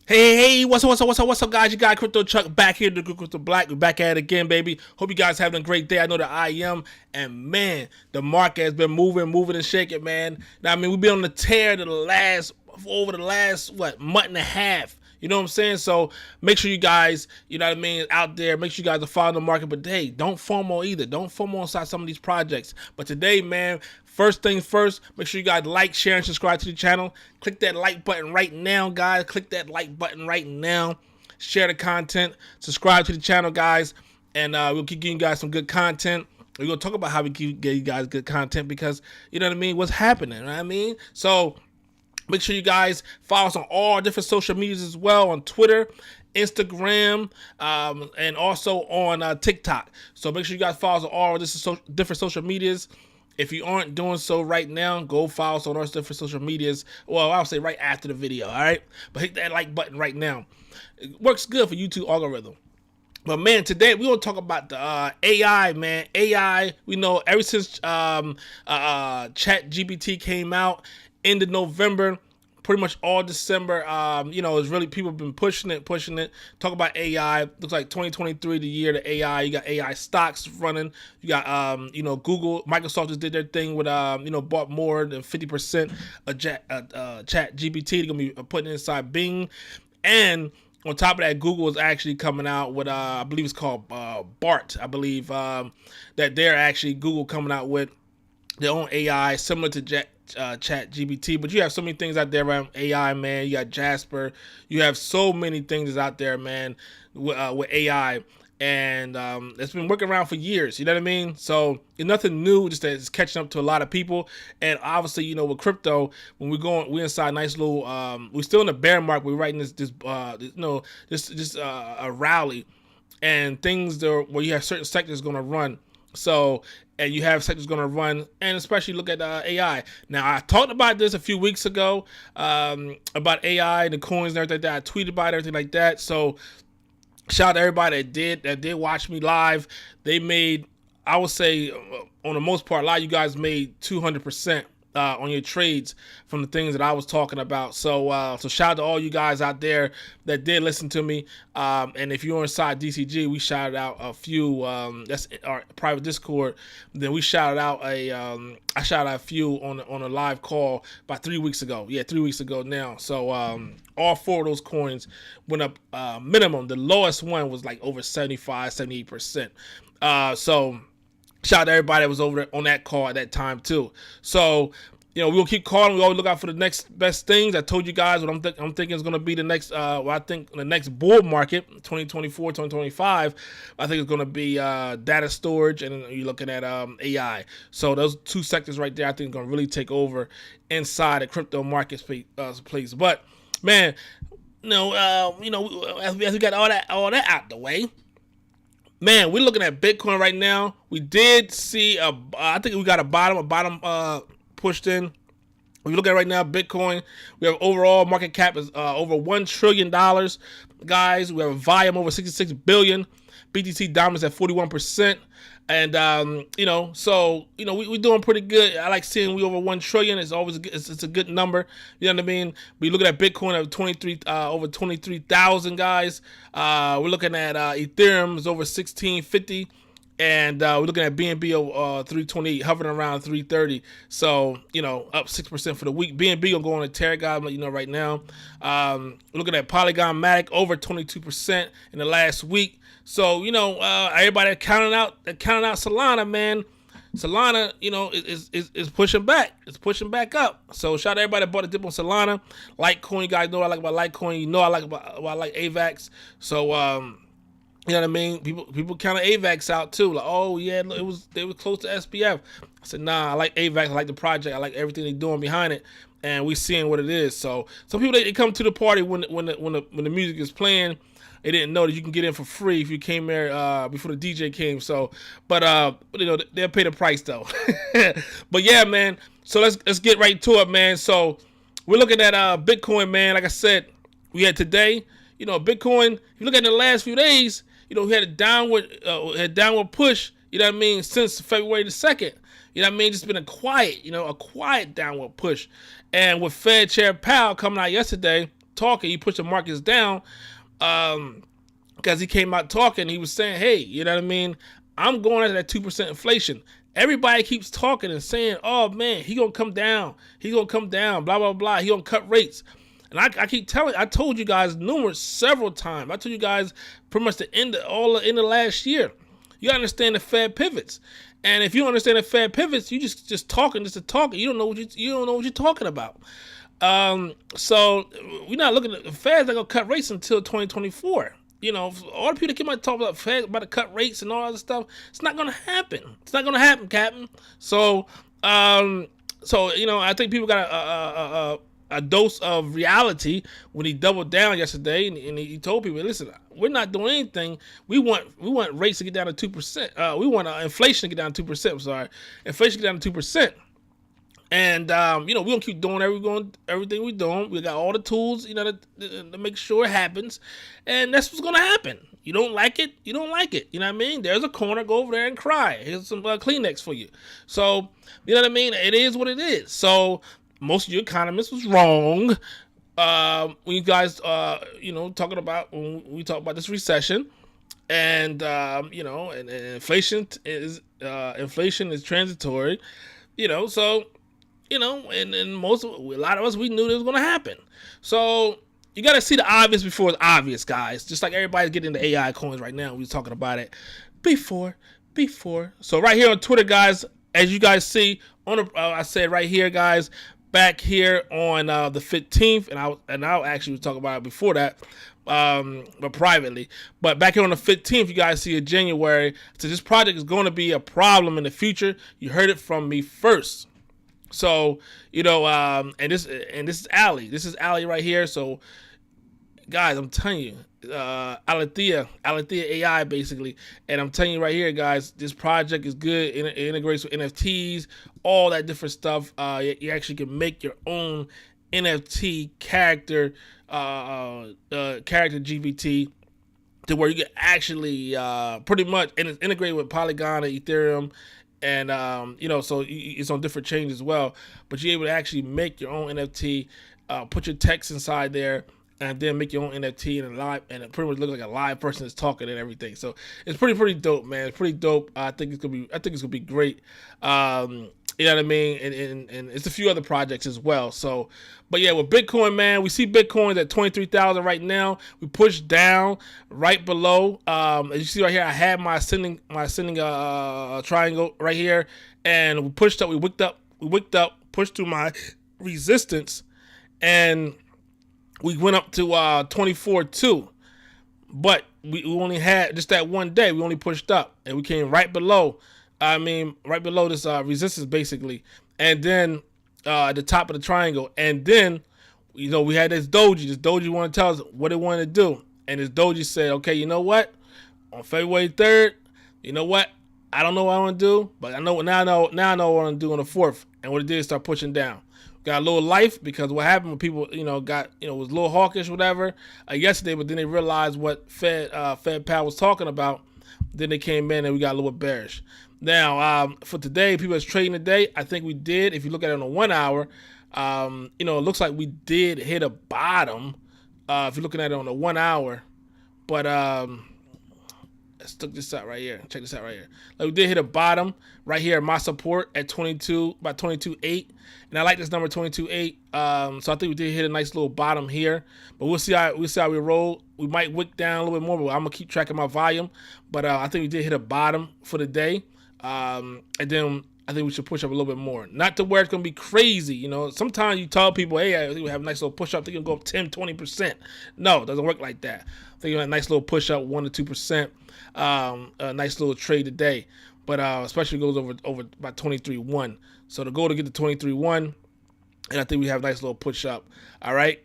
Hey, what's up, guys? You got Crypto Chuck back here, the Crypto Black. We're back at it again, baby. Hope you guys having a great day. I know that I am. And man, the market has been moving and shaking, man. Now, I mean, we've been on the tear over the last, month and a half. You know what I'm saying? So make sure you guys, you know what I mean, out there, make sure you guys are following the market. But hey, don't FOMO either. Don't FOMO inside some of these projects. But today, man, first things first, make sure you guys like, share, and subscribe to the channel. Click that like button right now, guys. Click that like button right now. Share the content. Subscribe to the channel, guys. And we'll keep giving you guys some good content. We're going to talk about how we keep getting you guys good content because, you know what I mean, what's happening, you know what I mean? So make sure you guys follow us on all different social medias as well, on Twitter, Instagram, and also on TikTok. So make sure you guys follow us on all different social medias. If you aren't doing so right now, go follow us on our different social medias. Well, I'll say right after the video, all right? But hit that like button right now. It works good for YouTube algorithm. But man, today we're gonna talk about the AI, man. AI, we know ever since ChatGPT came out, end of November, pretty much all December, it's really, people have been pushing it. Talk about AI. Looks like 2023, the year of AI. You got AI stocks running. You got, Google, Microsoft just did their thing with, bought more than 50% of Chat GPT. They're going to be putting it inside Bing. And on top of that, Google is actually coming out with, I believe it's called BART. I believe that they're actually, Google coming out with their own AI similar to Chat GPT, but you have so many things out there around AI, man. You got Jasper, you have so many things out there, man, with AI, and it's been working around for years. You know what I mean? So it's nothing new, just that it's catching up to a lot of people. And obviously, with crypto, when we're inside nice little, we're still in the bear market. We're writing a rally, and things there where you have certain sectors going to run. So, and you have sectors going to run, and especially look at AI. Now, I talked about this a few weeks ago, about AI and the coins and everything like that. I tweeted about everything like that. So, shout out to everybody that did watch me live. They made, I would say, on the most part, a lot of you guys made 200%. On your trades from the things that I was talking about. So shout out to all you guys out there that did listen to me. And if you're inside DCG, we shouted out a few. That's our private Discord. Then we shouted out I shouted out a few on a live call about 3 weeks ago. Yeah, 3 weeks ago now. So all four of those coins went up minimum. The lowest one was like over 78%. So shout out to everybody that was over on that call at that time too. So, we'll keep calling. We always look out for the next best things. I told you guys what I'm thinking is going to be the next, I think the next bull market, 2024, 2025, I think it's going to be data storage, and you're looking at AI. So those two sectors right there, I think, are going to really take over inside the crypto market place. But man, as we got all that out the way, man, we're looking at Bitcoin right now. We did see I think we got a bottom pushed in. If you look at it right now, Bitcoin, we have overall market cap is over $1 trillion, guys. We have a volume over 66 billion. BTC dominance at 41%. And, we're doing pretty good. I like seeing we over 1 trillion. It's always it's a good number. You know what I mean? We looking at Bitcoin at over 23,000, guys. We're looking at Ethereum is over 1650. And we're looking at BNB 328, hovering around 330. So, up 6% for the week. BNB will go on a tear, guys. I'm letting you know right now. We're looking at Polygon Matic over 22% in the last week. So, everybody counting out Solana, man. Solana, is pushing back. It's pushing back up. So shout out to everybody that bought a dip on Solana. Litecoin, you guys know what I like about Litecoin. I like AVAX. So, you know what I mean? People counted AVAX out too. Like, oh yeah, they were close to SPF. I said, nah, I like AVAX. I like the project. I like everything they're doing behind it, and we seeing what it is. So some people they come to the party when the music is playing. They didn't know that you can get in for free if you came there before the DJ came. So, but they'll pay the price though. But yeah, man. So let's get right to it, man. So we're looking at Bitcoin, man. Like I said, we had today. Bitcoin. If you look at the last few days, we had a downward push. You know what I mean? Since February the 2nd. You know what I mean? It's been a quiet downward push. And with Fed Chair Powell coming out yesterday, talking. He pushed the markets down because he came out talking. He was saying, hey, you know what I mean? I'm going after that 2% inflation. Everybody keeps talking and saying, oh, man, he going to come down. He going to come down, blah, blah, blah. He going to cut rates. And I keep telling, I told you guys several times. I told you guys pretty much the end of last year. You got to understand the Fed pivots. And if you don't understand the Fed pivots, you just talking just to talk. You don't know what you're talking about. So we're not looking at the Fed's not gonna cut rates until 2024. You know, all the people that came out and talk about Fed about to cut rates and all that stuff, it's not gonna happen. It's not gonna happen, Captain. So you know, I think people got a dose of reality when he doubled down yesterday and he told people, listen, we're not doing anything. We want rates to get down to 2%. We want inflation to get down to 2%. I'm sorry, inflation to get down to 2%. And you know, we're gonna keep doing everything we're doing. We got all the tools, you know, to make sure it happens, and that's what's gonna happen. You don't like it, you don't like it. You know what I mean? There's a corner, go over there and cry. Here's some Kleenex for you. So you know what I mean? It is what it is. So most of you economists was wrong when you guys, you know, when we talk about this recession, and you know, and inflation is transitory. You know, so. You know, and a lot of us, we knew this was going to happen. So you got to see the obvious before it's obvious, guys. Just like everybody's getting into AI coins right now. We was talking about it before. So right here on Twitter, guys, as you guys see, I said right here, guys, back here on the 15th, and I'll actually talk about it before that, but privately. But back here on the 15th, you guys see in January. So this project is going to be a problem in the future. You heard it from me first. So, you know, and this is Ali. This is Ali right here. So, guys, I'm telling you, Alethea AI basically, and I'm telling you right here, guys, this project is good. It integrates with NFTs, all that different stuff. You actually can make your own NFT character GPT to where you can actually pretty much, and it's integrated with Polygon and Ethereum. And, you know, so it's on different chains as well. But you're able to actually make your own NFT, put your text inside there, and then make your own NFT and it pretty much looks like a live person is talking and everything. So it's pretty dope, man. It's pretty dope. I think it's gonna be great. You know what I mean? And it's a few other projects as well. So, but yeah, with Bitcoin, man, we see Bitcoin at 23,000 right now. We pushed down right below. As you see right here, I had my ascending triangle right here, and we pushed up. We wicked up, pushed through my resistance, and we went up to 24.2. But we only had just that one day. We only pushed up, and we came right below. Right below this resistance, basically. And then at the top of the triangle. And then, you know, we had this doji. This doji wanted to tell us what it wanted to do. And this doji said, okay, you know what? On February 3rd, you know what? I don't know what I want to do, but I know what I know what I want to do on the 4th. And what it did is start pushing down. Got a little life because what happened when people, you know, was a little hawkish, whatever, yesterday, but then they realized what Fed Powell was talking about. Then they came in and we got a little bit bearish. Now, for today, people that's trading today, I think we did. If you look at it on a 1 hour, you know, it looks like we did hit a bottom. If you're looking at it on a 1 hour, but let's check this out right here. Check this out right here. Like we did hit a bottom right here. My support at 22, about 22.8, and I like this number 22.8. So I think we did hit a nice little bottom here, but we'll see how we roll. We might wick down a little bit more, but I'm gonna keep track of my volume. But I think we did hit a bottom for the day, and then I think we should push up a little bit more. Not to where it's going to be crazy. You know, sometimes you tell people, hey, I think we have a nice little push up. They can go up 10, 20%. No, it doesn't work like that. I think you have a nice little push up, 1 to 2%. A nice little trade today. But especially goes over about 23.1. So the goal to get to 23.1, and I think we have a nice little push up. All right.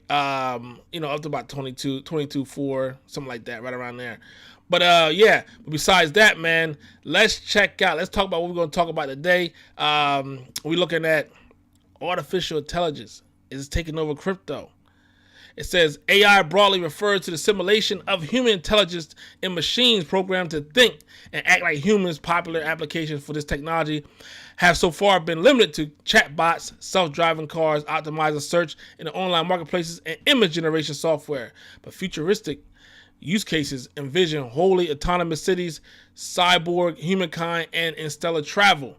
You know, up to about 22.4, something like that, right around there. But yeah, besides that, man, let's talk about what we're going to talk about today. We're looking at artificial intelligence is taking over crypto. It says AI broadly refers to the simulation of human intelligence in machines programmed to think and act like humans. Popular applications for this technology have so far been limited to chatbots, self-driving cars, optimizing search in the online marketplaces, and image generation software. But futuristic use cases envision wholly autonomous cities, cyborg humankind, and interstellar travel.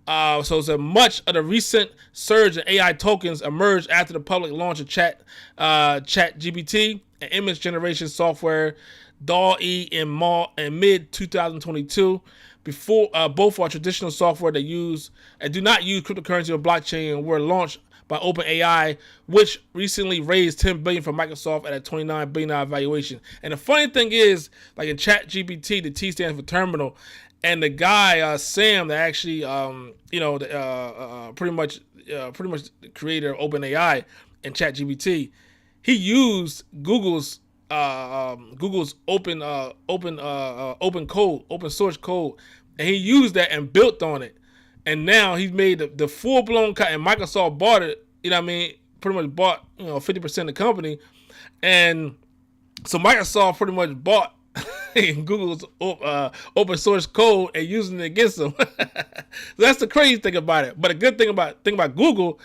So much of the recent surge in AI tokens emerged after the public launch of ChatGPT and image generation software DALL-E in mid 2022. Before both are traditional software that use and do not use cryptocurrency or blockchain and were launched by OpenAI, which recently raised $10 billion from Microsoft at a $29 billion valuation. And the funny thing is, like in ChatGPT, the T stands for terminal. And the guy Sam, that actually, pretty much the creator of OpenAI and ChatGPT, he used Google's open code, open source code, and he used that and built on it. And now he's made the full blown cut, and Microsoft bought it. You know what I mean? Pretty much bought 50% of the company, and so Microsoft pretty much bought Google's open source code and using it against them. That's the crazy thing about it. But the good thing about Google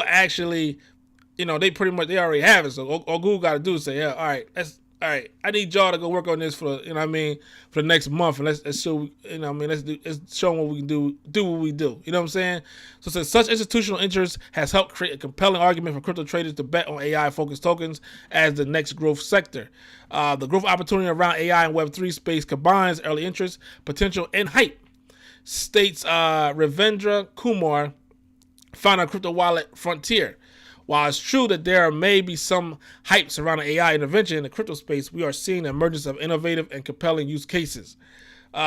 actually, they already have it. So all Google got to do is say, yeah, all right, I need y'all to go work on this for for the next month, and let's show let's show them what we can do what we do. You know what I'm saying? So since such institutional interest has helped create a compelling argument for crypto traders to bet on AI focused tokens as the next growth sector. The growth opportunity around AI and Web3 space combines early interest, potential, and hype, states Ravindra Kumar, founder of crypto wallet Frontier. While it's true that there may be some hype surrounding AI intervention in the crypto space, we are seeing the emergence of innovative and compelling use cases. He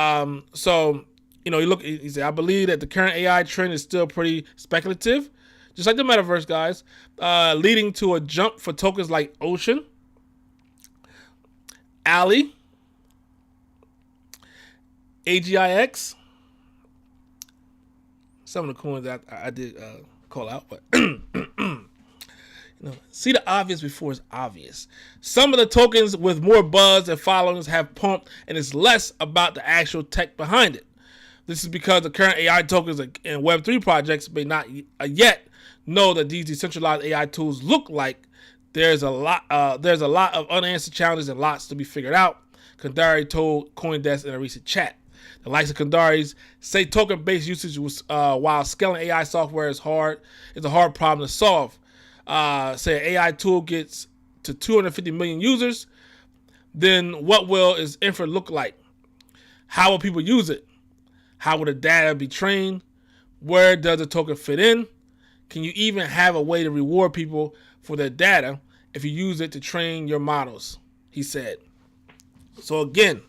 said, I believe that the current AI trend is still pretty speculative, just like the metaverse, guys, leading to a jump for tokens like Ocean, Alley, AGIX, some of the coins that I did call out, but see the obvious before it's obvious. Some of the tokens with more buzz and followings have pumped, and it's less about the actual tech behind it. This is because the current AI tokens and Web3 projects may not yet know that these decentralized AI tools look like. There's a lot of unanswered challenges and lots to be figured out, Kandari told CoinDesk in a recent chat. The likes of Kandari's say token-based usage while scaling AI software is a hard problem to solve. Say an AI tool gets to 250 million users, then what will its infra look like? How will people use it? How will the data be trained? Where does the token fit in? Can you even have a way to reward people for their data if you use it to train your models? He said. So again,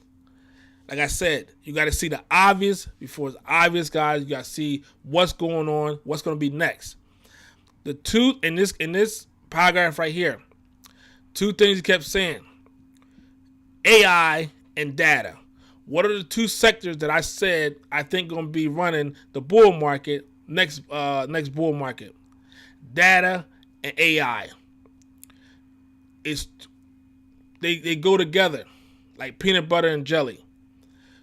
like I said, you got to see the obvious before it's obvious, guys. You got to see what's going on, what's going to be next. The two in this paragraph right here, two things he kept saying: AI and data. What are the two sectors that I said I think going to be running the bull market next bull market? Data and AI. They go together like peanut butter and jelly.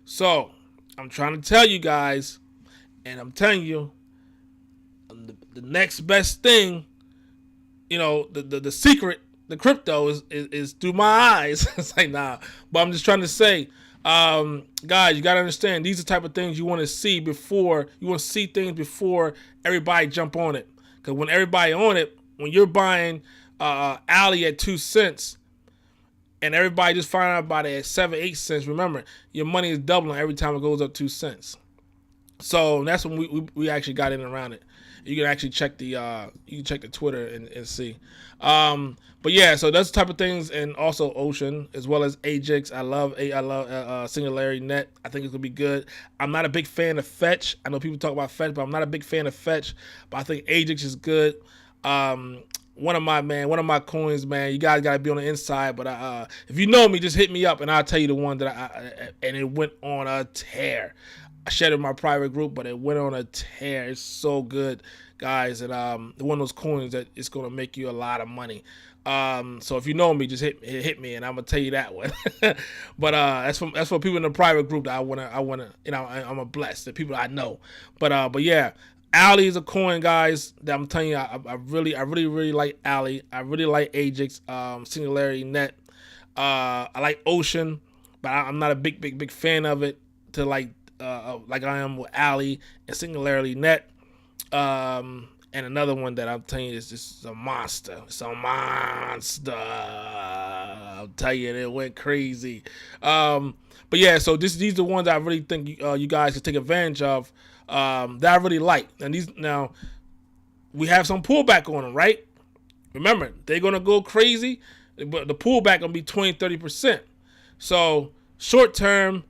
So I'm trying to tell you guys, and I'm telling you, the next best thing, the secret, the crypto is through my eyes. It's like, nah, but I'm just trying to say, guys, you got to understand, these are the type of things you want to see things before everybody jump on it. Because when everybody on it, when you're buying Alley at 2 cents and everybody just find out about it at 7-8 cents, remember, your money is doubling every time it goes up 2 cents. So that's when we actually got in around it. You can actually check the Twitter and see. But yeah, so that's the type of things, and also Ocean as well as AGIX. I love Singularity Net. I think it's gonna be good. I'm not a big fan of Fetch. I know people talk about Fetch, but I'm not a big fan of Fetch. But I think AGIX is good. One of my coins, man. You guys gotta be on the inside. But if you know me, just hit me up and I'll tell you the one that and it went on a tear. I shared it in my private group, but it went on a tear. It's so good, guys. And one of those coins that it's going to make you a lot of money. So if you know me, just hit me, and I'm gonna tell you that one. But that's for people in the private group that I wanna, I'm a bless the people I know. But yeah, Ali is a coin, guys. That I'm telling you, I really like Ali. I really like AGIX, Singularity Net. I like Ocean, but I'm not a big fan of it to like I am with Ali and Singularity Net. And another one that I'm telling you is just a monster. It's a monster. I'll tell you, it went crazy. But yeah, so these are the ones I really think you guys can take advantage of. That I really like. And now we have some pullback on them, right? Remember, they're gonna go crazy, but the pullback gonna be 20-30%. So short term,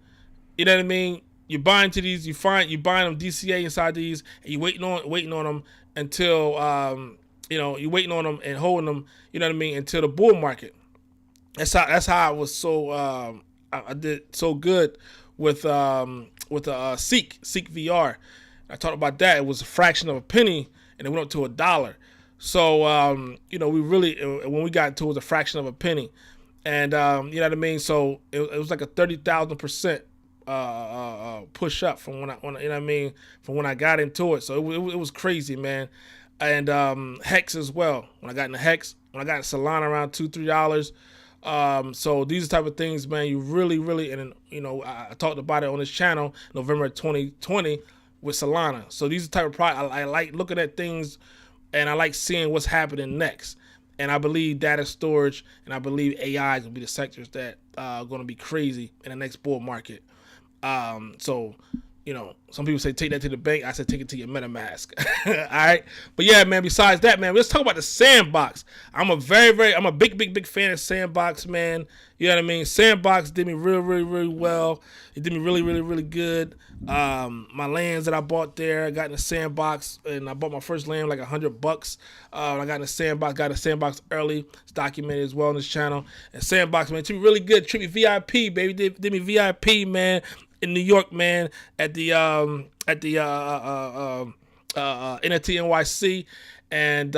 you know what I mean? You're buying to these, you're buying them DCA inside these, and you're waiting on them until you're waiting on them and holding them, you know what I mean, until the bull market. That's how I was so I did so good with Seek VR. I talked about that. It was a fraction of a penny, and it went up to $1. So we really, when we got to it was a fraction of a penny, and you know what I mean. So it was like a 30,000% push up from when you know what I mean, from when I got into it. So it was crazy, man. And Hex as well. When I got into Hex, when I got in Solana around $2-3. So these are the type of things, man, you really, and I talked about it on this channel November 2020 with Solana. So these are the type of product I like looking at things, and I like seeing what's happening next. And I believe data storage and I believe AI is going to be the sectors that are going to be crazy in the next bull market. So, some people say take that to the bank. I said take it to your MetaMask. All right. But yeah, man, besides that, man, let's talk about the Sandbox. I'm a big fan of Sandbox, man. You know what I mean? Sandbox did me really well. It did me really good. My lands that I bought there, I got in the Sandbox, and I bought my first land like $100. I got in the Sandbox early. It's documented as well on this channel. And Sandbox, man, treat me really good. Treat me VIP, baby. Did me VIP, man. In New York, man, at the NFT NYC, and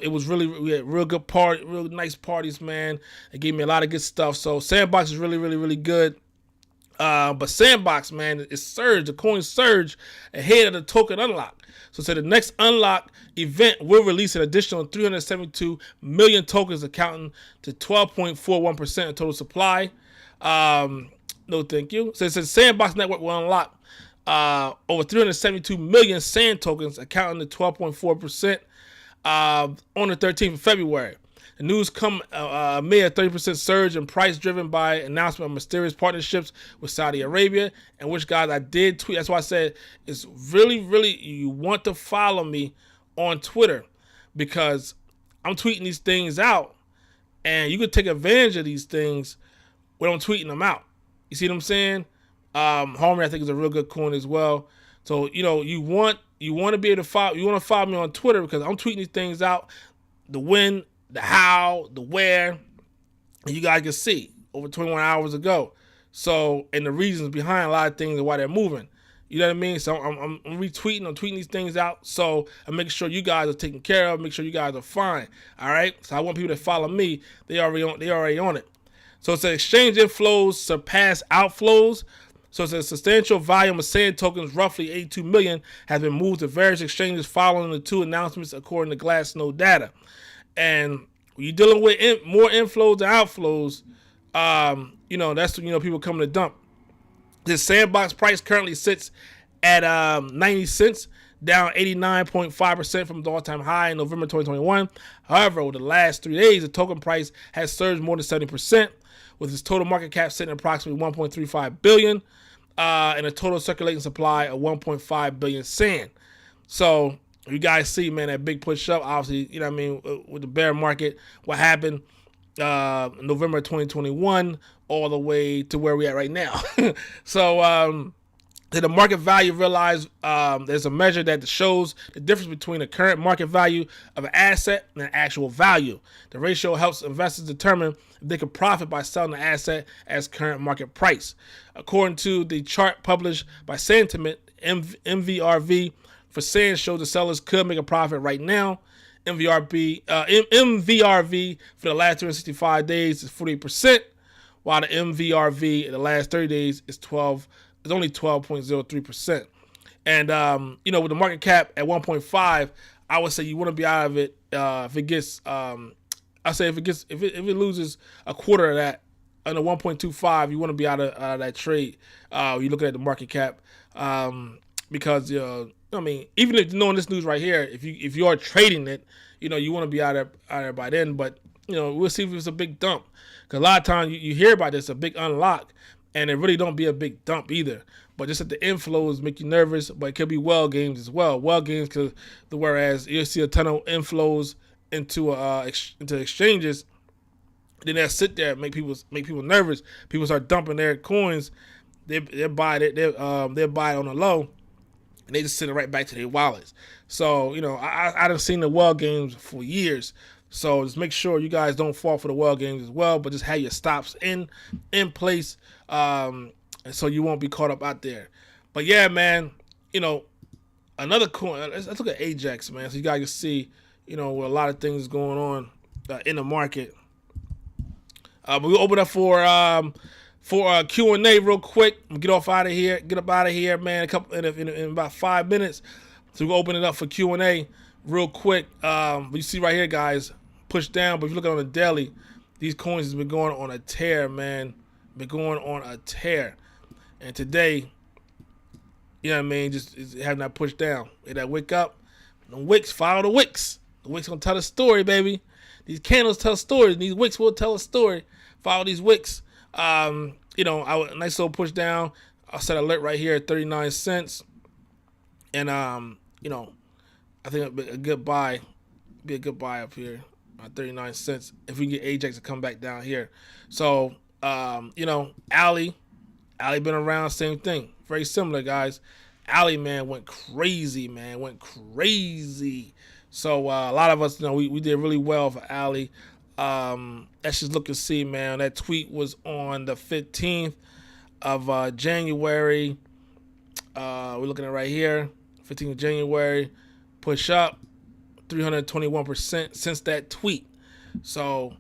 it was we had real good party, real nice parties, man. It gave me a lot of good stuff. So Sandbox is really good. But Sandbox, man, it surged. The coin surged ahead of the token unlock. So the next unlock event will release an additional 372 million tokens, accounting to 12.41% of total supply. No, thank you. So it says Sandbox Network will unlock over 372 million Sand tokens, accounting to 12.4% on the 13th of February. The news come amid a 30% surge in price driven by announcement of mysterious partnerships with Saudi Arabia, and which, guys, I did tweet. That's why I said it's really, you want to follow me on Twitter, because I'm tweeting these things out, and you can take advantage of these things when I'm tweeting them out. You see what I'm saying? Harmony, I think, is a real good coin as well. So, you want to be able to follow. You want to follow me on Twitter, because I'm tweeting these things out, the when, the how, the where, and you guys can see over 21 hours ago. So, and the reasons behind a lot of things and why they're moving. You know what I mean? So I'm retweeting, I'm tweeting these things out. So I'm making sure you guys are taken care of, make sure you guys are fine. All right. So I want people to follow me. They already on it. So it's exchange inflows surpass outflows. So it's a substantial volume of Sand tokens, roughly 82 million, has been moved to various exchanges following the two announcements, according to Glassnode data. And when you're dealing with more inflows than outflows, that's when people coming to dump. This Sandbox price currently sits at 90 cents, down 89.5% from the all-time high in November 2021. However, over the last 3 days, the token price has surged more than 70%, with its total market cap sitting at approximately 1.35 billion, and a total circulating supply of 1.5 billion Sand. So you guys see, man, that big push up. Obviously, with the bear market, what happened November 2021 all the way to where we at right now. So the market value realized there's a measure that shows the difference between the current market value of an asset and the actual value. The ratio helps investors determine if they can profit by selling the asset as current market price. According to the chart published by Sentiment, MVRV for Sand shows the sellers could make a profit right now MVRV for the last 365 days is 48%, while the MVRV in the last 30 days is only 12.03%. And with the market cap at 1.5, I would say you want to be out of it if it gets. I say if it loses a quarter of that under 1.25, you want to be out of that trade. You're looking at the market cap because even if knowing this news right here, if you are trading it, you want to be out of there by then. But we'll see if it's a big dump, because a lot of times you hear about this, a big unlock, and it really don't be a big dump either. But just that the inflows make you nervous, but it could be well games as well. Well games, because whereas you'll see a ton of inflows into exchanges, then they'll sit there and make people nervous. People start dumping their coins. They buy it. They'll buy it on the low, and they just send it right back to their wallets. So I done seen the well games for years. So just make sure you guys don't fall for the well games as well, but just have your stops in place, so you won't be caught up out there. But yeah, man, another coin. Let's look at AGIX, man, so you guys can see, where a lot of things going on in the market. But we'll open up for Q&A real quick. Get up out of here, man. In about 5 minutes. So we'll open it up for Q&A real quick. You see right here, guys, push down. But if you look at it on the daily, these coins has been going on a tear, man. Been going on a tear. And today, just having that push down. Get that wick up. The wicks, follow the wicks. The wicks gonna tell a story, baby. These candles tell stories. These wicks will tell a story. Follow these wicks. Nice little push down. I'll set alert right here at 39 cents. And I think it'll be a good buy. Be a good buy up here at 39 cents if we can get AGIX to come back down here. So Ali been around, same thing. Very similar, guys. Ali, man, went crazy, man. Went crazy. So a lot of us, we did really well for Ali. Let's just look and see, man. That tweet was on the 15th of January. We're looking at right here, 15th of January. Push up 321% since that tweet. So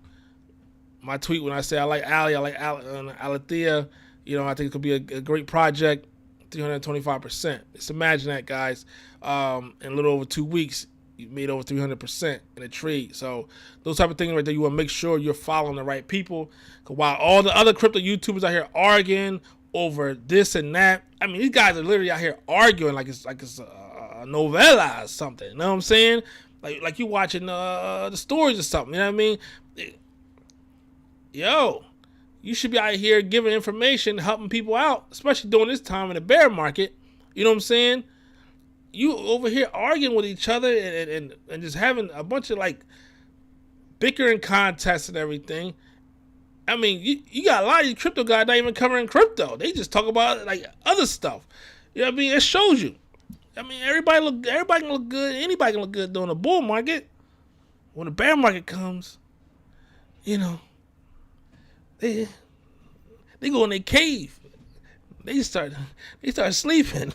my tweet, when I say I like Ali, Alethea, I think it could be a great project. 325%. Just imagine that, guys. In a little over 2 weeks, you made over 300% in a trade. So those type of things right there, you want to make sure you're following the right people. Because while all the other crypto YouTubers out here arguing over this and that, I mean, these guys are literally out here arguing like it's a novella or something. You know what I'm saying? Like you watching the stories or something. You know what I mean? Yo, you should be out here giving information, helping people out, especially during this time in the bear market. You know what I'm saying? You over here arguing with each other and just having a bunch of bickering contests and everything. I mean, you got a lot of these crypto guys not even covering crypto. They just talk about other stuff. You know what I mean? It shows you. I mean, everybody can look good. Anybody can look good during the bull market. When the bear market comes, they go in their cave. They start sleeping.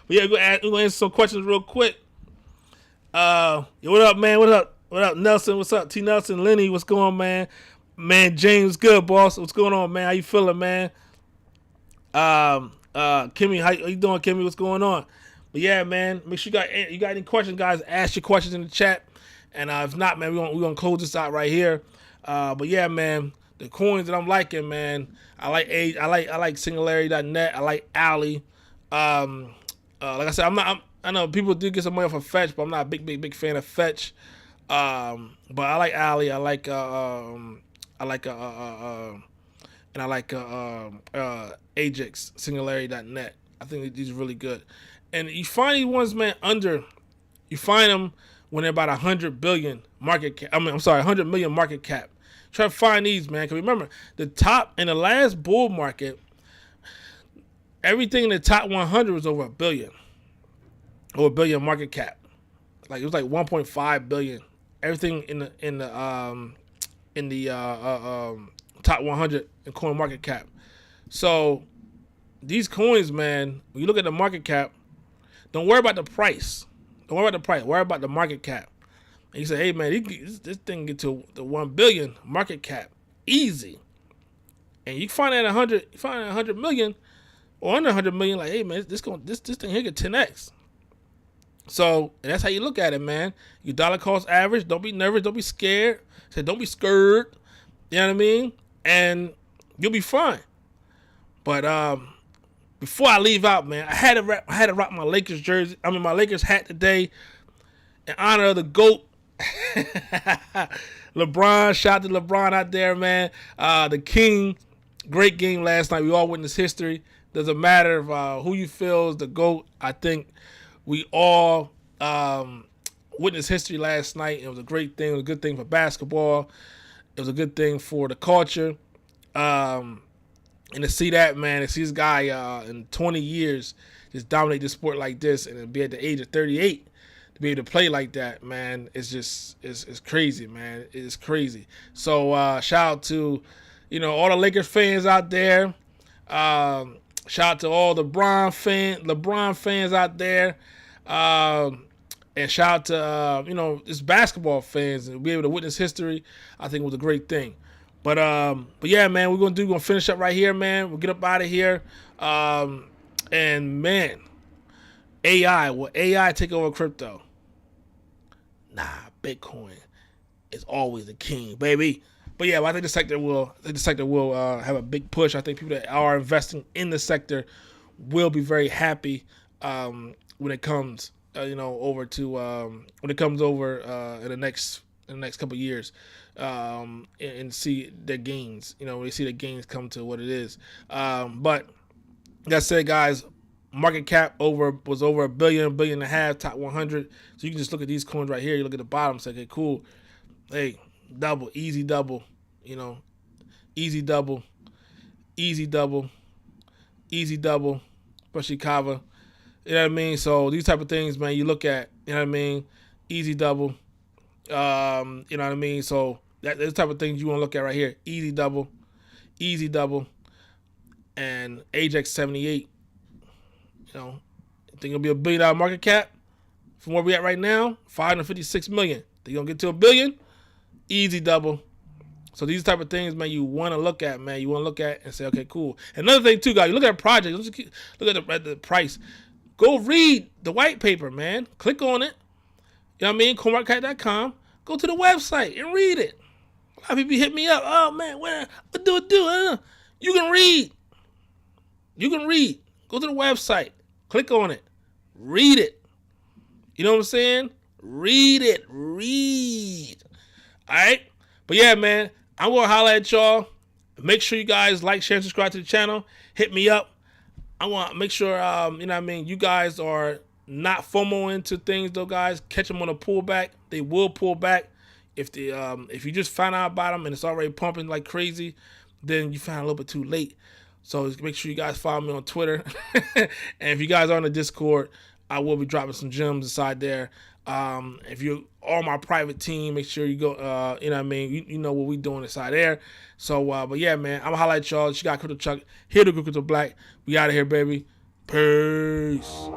We're gonna answer some questions real quick. What up, man? What up, Nelson? What's up, T Nelson? Lenny, what's going on, man? Man, James, good, boss. What's going on, man? How you feeling, man? Kimmy, how you doing, Kimmy? What's going on? But yeah, man, make sure you got any questions, guys. Ask your questions in the chat. And if not, man, we're gonna close this out right here. But yeah, man, the coins that I'm liking, man, I like Singularity.net. I like Ali. Like I said, I know people do get some money off of Fetch, but I'm not a big fan of Fetch. But I like Ali. I like AGIX, Singularity.net. I think these are really good. And you find these ones, man, you find them when they're about 100 billion market cap. 100 million market cap. Try to find these, man. Because remember, the top in the last bull market, everything in the top 100 was over $1 billion. Or $1 billion market cap. It was 1.5 billion. Everything in the top 100 in coin market cap. So these coins, man, when you look at the market cap, don't worry about the price. Don't worry about the price. Worry about the market cap. And you say, hey man, this thing get to the 1 billion market cap easy. And you find that 100 million or under 100 million, like, hey man, this thing here get 10x. So and that's how you look at it, man. You dollar cost average. Don't be nervous. Don't be scared. Say don't be scared. You know what I mean? And you'll be fine. But before I leave out, man, I had to rock my Lakers jersey. I mean my Lakers hat today in honor of the GOAT. LeBron. Shout out to LeBron out there, man. The King. Great game last night. We all witnessed history. Doesn't matter who you feel is the GOAT. I think we all witnessed history last night. It was a great thing. It was a good thing for basketball. It was a good thing for the culture. And to see that, man, to see this guy in 20 years just dominate the sport like this and be at the age of 38 to be able to play like that, man, it's crazy, man. It's crazy. So shout out to, all the Lakers fans out there. Shout out to all the LeBron fans out there. And shout out to, just basketball fans and be able to witness history. I think it was a great thing. But yeah, man, we're going to finish up right here, man. We'll get up out of here. And man, will AI take over crypto? Nah, Bitcoin is always the king, baby. But yeah, I think the sector will have a big push. I think people that are investing in the sector will be very happy when it comes, over to when it comes over in the next couple of years, and see their gains. When they see the gains come to what it is. But like I said, guys, market cap was over $1 billion, $1.5 billion, top 100. So you can just look at these coins right here. You look at the bottom, say, okay, cool. Hey, double, easy double, easy double, easy double, easy double, especially Kava. You know what I mean? So these type of things, man, you look at, you know what I mean? Easy double. You know what I mean? So those type of things you want to look at right here. Easy double, and AGIX 78. I think it'll be $1 billion market cap from where we at right now. 556 million. They gonna get to $1 billion. Easy double. So these type of things, man, you want to look at, man. You want to look at and say, okay, cool. Another thing too, guys, you look at projects. Look at the price. Go read the white paper, man. Click on it. You know what I mean? Coinmarketcap.com. Go to the website and read it. A lot of people hit me up. Oh man, what do it do? You can read. Go to the website. Click on it. Read it. You know what I'm saying? Read it. All right? But yeah, man, I'm going to holler at y'all. Make sure you guys like, share, and subscribe to the channel. Hit me up. I want to make sure, you guys are not FOMO into things, though, guys. Catch them on a pullback. They will pull back. If you just found out about them and it's already pumping like crazy, then you found a little bit too late. So make sure you guys follow me on Twitter. And if you guys are on the Discord, I will be dropping some gems inside there. If you're on my private team, make sure you go, you know what I mean? You know what we doing inside there. So, but yeah, man, I'm going to highlight y'all. You got Crypto Chuck here to Crypto Black. We out of here, baby. Peace.